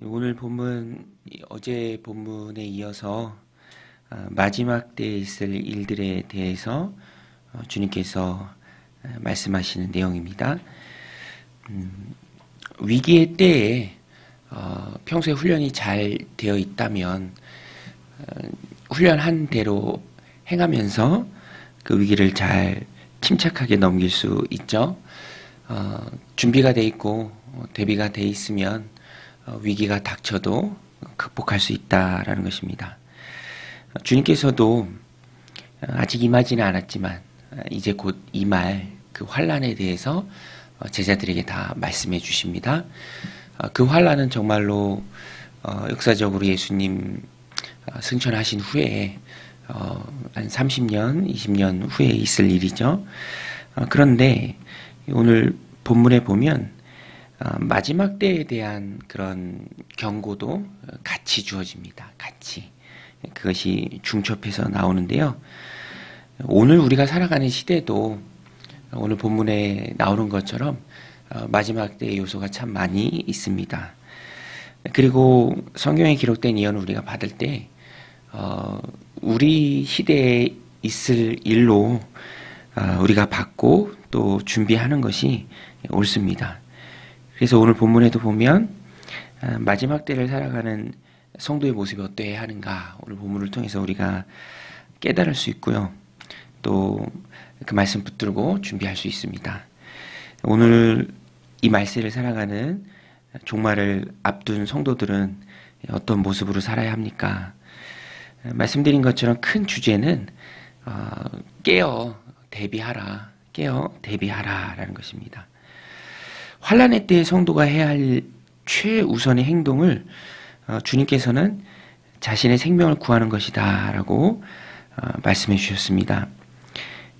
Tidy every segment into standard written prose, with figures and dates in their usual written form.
오늘 본문, 어제 본문에 이어서 마지막 때에 있을 일들에 대해서 주님께서 말씀하시는 내용입니다. 위기의 때에 평소에 훈련이 잘 되어 있다면 훈련한 대로 행하면서 그 위기를 잘 침착하게 넘길 수 있죠. 준비가 돼 있고 대비가 돼 있으면 위기가 닥쳐도 극복할 수 있다라는 것입니다. 주님께서도 아직 임하지는 않았지만 이제 곧 임할 그 환난에 대해서 제자들에게 다 말씀해 주십니다. 그 환난은 정말로 역사적으로 예수님 승천하신 후에 한 30년, 20년 후에 있을 일이죠. 그런데 오늘 본문에 보면 마지막 때에 대한 그런 경고도 같이 주어집니다. 같이. 그것이 중첩해서 나오는데요. 오늘 우리가 살아가는 시대도 오늘 본문에 나오는 것처럼 마지막 때의 요소가 참 많이 있습니다. 그리고 성경에 기록된 예언을 우리가 받을 때 우리 시대에 있을 일로 우리가 받고 또 준비하는 것이 옳습니다. 그래서 오늘 본문에도 보면 마지막 때를 살아가는 성도의 모습이 어떠해야 하는가 오늘 본문을 통해서 우리가 깨달을 수 있고요. 또 그 말씀 붙들고 준비할 수 있습니다. 오늘 이 말세를 살아가는 종말을 앞둔 성도들은 어떤 모습으로 살아야 합니까? 말씀드린 것처럼 큰 주제는 깨어 대비하라, 깨어 대비하라라는 것입니다. 환난의 때에 성도가 해야 할 최우선의 행동을 주님께서는 자신의 생명을 구하는 것이다 라고 말씀해 주셨습니다.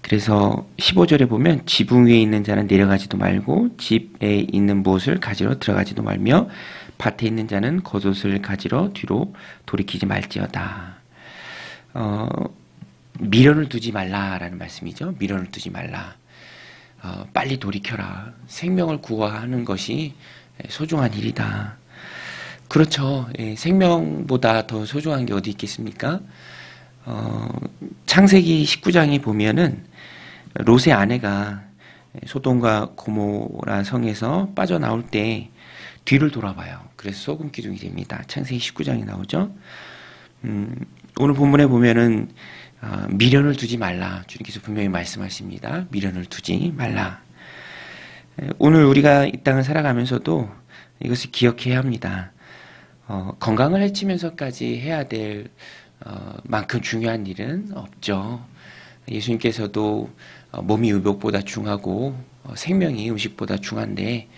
그래서 15절에 보면 지붕 위에 있는 자는 내려가지도 말고 집에 있는 무엇을 가지러 들어가지도 말며 밭에 있는 자는 겉옷을 가지러 뒤로 돌이키지 말지어다. 미련을 두지 말라라는 말씀이죠. 미련을 두지 말라. 빨리 돌이켜라. 생명을 구하는 것이 소중한 일이다. 그렇죠. 생명보다 더 소중한 게 어디 있겠습니까? 창세기 19장에 보면은 롯의 아내가 소돔과 고모라 성에서 빠져나올 때 뒤를 돌아봐요. 그래서 소금 기둥이 됩니다. 창세기 19장에 나오죠. 오늘 본문에 보면은 미련을 두지 말라. 주님께서 분명히 말씀하십니다. 미련을 두지 말라. 오늘 우리가 이 땅을 살아가면서도 이것을 기억해야 합니다. 건강을 해치면서까지 해야 될 만큼 중요한 일은 없죠. 예수님께서도 몸이 의복보다 중하고 생명이 음식보다 중한데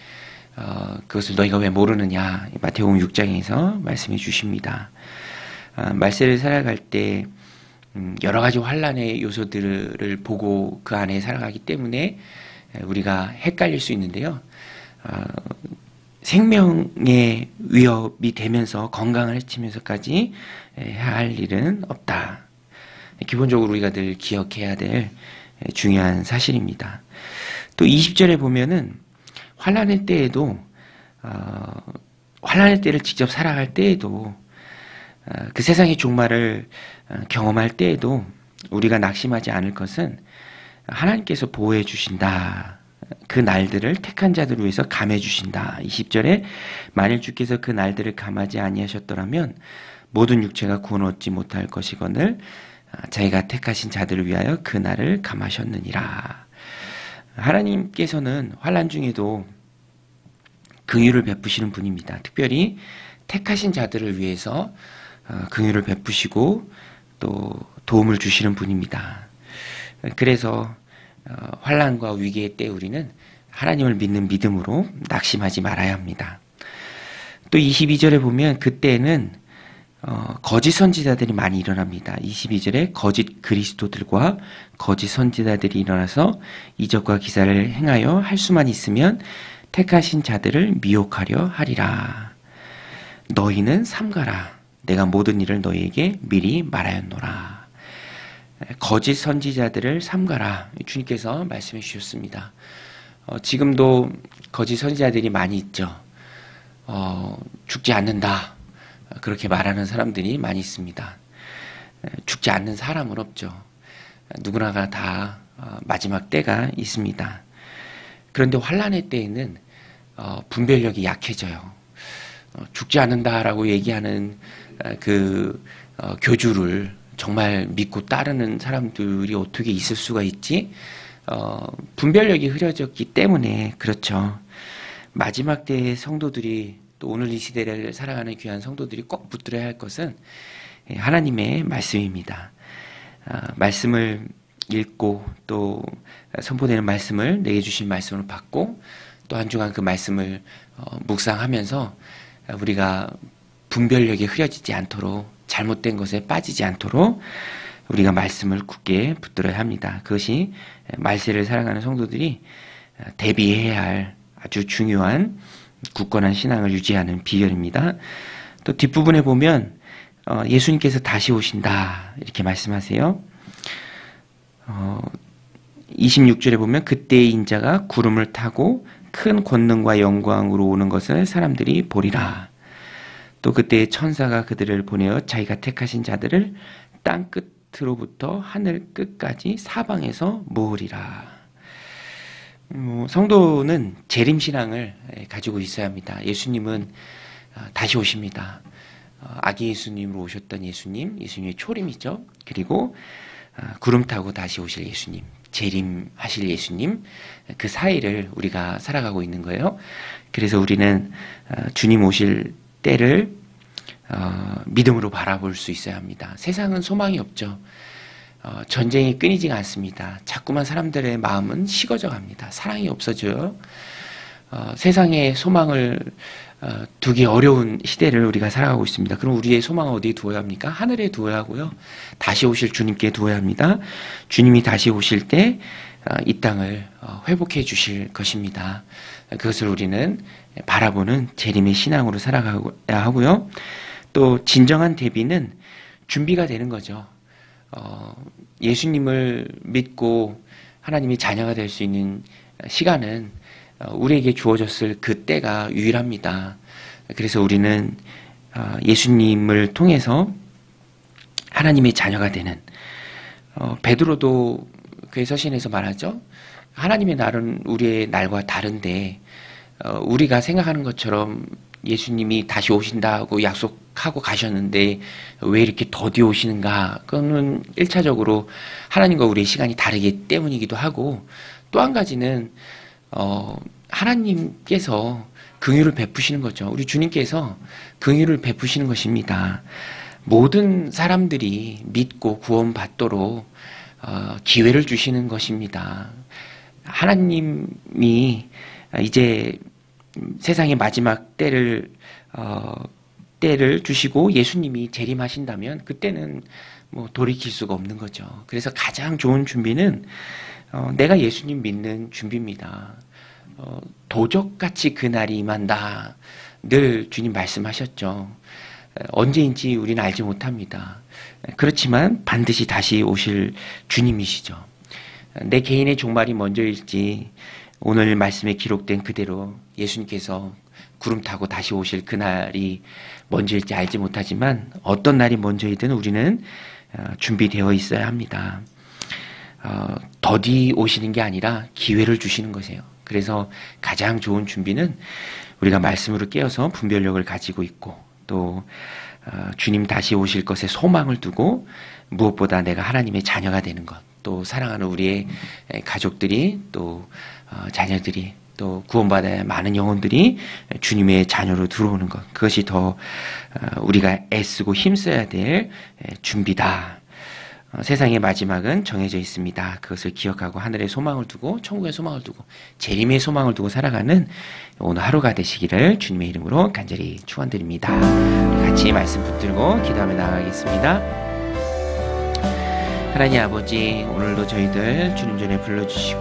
그것을 너희가 왜 모르느냐 마태복음 6장에서 말씀해 주십니다. 말세를 살아갈 때 여러 가지 환난의 요소들을 보고 그 안에 살아가기 때문에 우리가 헷갈릴 수 있는데요. 생명의 위협이 되면서 건강을 해치면서까지 해야 할 일은 없다. 기본적으로 우리가 늘 기억해야 될 중요한 사실입니다. 또 20절에 보면은 환난의 때에도 환난의 때를 직접 살아갈 때에도 그 세상의 종말을 경험할 때에도 우리가 낙심하지 않을 것은 하나님께서 보호해 주신다. 그 날들을 택한 자들을 위해서 감해 주신다. 20절에 만일 주께서 그 날들을 감하지 아니하셨더라면 모든 육체가 구원 얻지 못할 것이거늘 자기가 택하신 자들을 위하여 그 날을 감하셨느니라. 하나님께서는 환난 중에도 긍휼을 베푸시는 분입니다. 특별히 택하신 자들을 위해서 긍휼을 베푸시고 또 도움을 주시는 분입니다. 그래서 환난과 위기의 때 우리는 하나님을 믿는 믿음으로 낙심하지 말아야 합니다. 또 22절에 보면 그때는 거짓 선지자들이 많이 일어납니다. 22절에 거짓 그리스도들과 거짓 선지자들이 일어나서 이적과 기사를 행하여 할 수만 있으면 택하신 자들을 미혹하려 하리라. 너희는 삼가라. 내가 모든 일을 너희에게 미리 말하였노라. 거짓 선지자들을 삼가라. 주님께서 말씀해 주셨습니다. 지금도 거짓 선지자들이 많이 있죠. 죽지 않는다. 그렇게 말하는 사람들이 많이 있습니다. 죽지 않는 사람은 없죠. 누구나가 다 마지막 때가 있습니다. 그런데 환난의 때에는 분별력이 약해져요. 죽지 않는다라고 얘기하는 그 교주를 정말 믿고 따르는 사람들이 어떻게 있을 수가 있지? 분별력이 흐려졌기 때문에 그렇죠. 마지막 때의 성도들이 또 오늘 이 시대를 살아가는 귀한 성도들이 꼭 붙들어야 할 것은 하나님의 말씀입니다. 말씀을 읽고 또 선포되는 말씀을 내게 주신 말씀을 받고 또 한 주간 그 말씀을 묵상하면서 우리가 분별력이 흐려지지 않도록 잘못된 것에 빠지지 않도록 우리가 말씀을 굳게 붙들어야 합니다. 그것이 말세를 살아가는 성도들이 대비해야 할 아주 중요한 굳건한 신앙을 유지하는 비결입니다. 또 뒷부분에 보면 예수님께서 다시 오신다 이렇게 말씀하세요. 26절에 보면 그때의 인자가 구름을 타고 큰 권능과 영광으로 오는 것을 사람들이 보리라. 또 그때의 천사가 그들을 보내어 자기가 택하신 자들을 땅 끝으로부터 하늘 끝까지 사방에서 모으리라. 성도는 재림신앙을 가지고 있어야 합니다. 예수님은 다시 오십니다. 아기 예수님으로 오셨던 예수님의 초림이죠. 그리고 구름 타고 다시 오실 예수님, 재림하실 예수님, 그 사이를 우리가 살아가고 있는 거예요. 그래서 우리는 주님 오실 때를 믿음으로 바라볼 수 있어야 합니다. 세상은 소망이 없죠. 전쟁이 끊이지가 않습니다. 자꾸만 사람들의 마음은 식어져 갑니다. 사랑이 없어져요. 세상에 소망을 두기 어려운 시대를 우리가 살아가고 있습니다. 그럼 우리의 소망을 어디에 두어야 합니까? 하늘에 두어야 하고요. 다시 오실 주님께 두어야 합니다. 주님이 다시 오실 때 이 땅을 회복해 주실 것입니다. 그것을 우리는 바라보는 재림의 신앙으로 살아가야 하고요. 또 진정한 대비는 준비가 되는 거죠. 예수님을 믿고 하나님의 자녀가 될 수 있는 시간은 우리에게 주어졌을 그 때가 유일합니다. 그래서 우리는 예수님을 통해서 하나님의 자녀가 되는 베드로도 그의 서신에서 말하죠. 하나님의 날은 우리의 날과 다른데 우리가 생각하는 것처럼 예수님이 다시 오신다고 약속하고 가셨는데 왜 이렇게 더디 오시는가? 그거는 1차적으로 하나님과 우리의 시간이 다르기 때문이기도 하고 또 한 가지는 하나님께서 긍휼을 베푸시는 거죠. 우리 주님께서 긍휼을 베푸시는 것입니다. 모든 사람들이 믿고 구원받도록 기회를 주시는 것입니다. 하나님이 이제 세상의 마지막 때를 주시고 예수님이 재림하신다면 그때는 뭐 돌이킬 수가 없는 거죠. 그래서 가장 좋은 준비는 내가 예수님 믿는 준비입니다. 도적같이 그날이 임한다. 늘 주님 말씀하셨죠. 언제인지 우리는 알지 못합니다. 그렇지만 반드시 다시 오실 주님이시죠. 내 개인의 종말이 먼저일지 오늘 말씀에 기록된 그대로 예수님께서 구름 타고 다시 오실 그날이 먼저일지 알지 못하지만 어떤 날이 먼저이든 우리는 준비되어 있어야 합니다. 더디 오시는 게 아니라 기회를 주시는 것이에요. 그래서 가장 좋은 준비는 우리가 말씀으로 깨어서 분별력을 가지고 있고 또 주님 다시 오실 것에 소망을 두고 무엇보다 내가 하나님의 자녀가 되는 것, 또 사랑하는 우리의 가족들이 또 자녀들이 또 구원받아야 할 많은 영혼들이 주님의 자녀로 들어오는 것, 그것이 더 우리가 애쓰고 힘써야 될 준비다. 세상의 마지막은 정해져 있습니다. 그것을 기억하고 하늘의 소망을 두고 천국의 소망을 두고 재림의 소망을 두고 살아가는 오늘 하루가 되시기를 주님의 이름으로 간절히 축원드립니다. 같이 말씀 붙들고 기도하며 나아가겠습니다. 하나님 아버지, 오늘도 저희들 주님 전에 불러주시고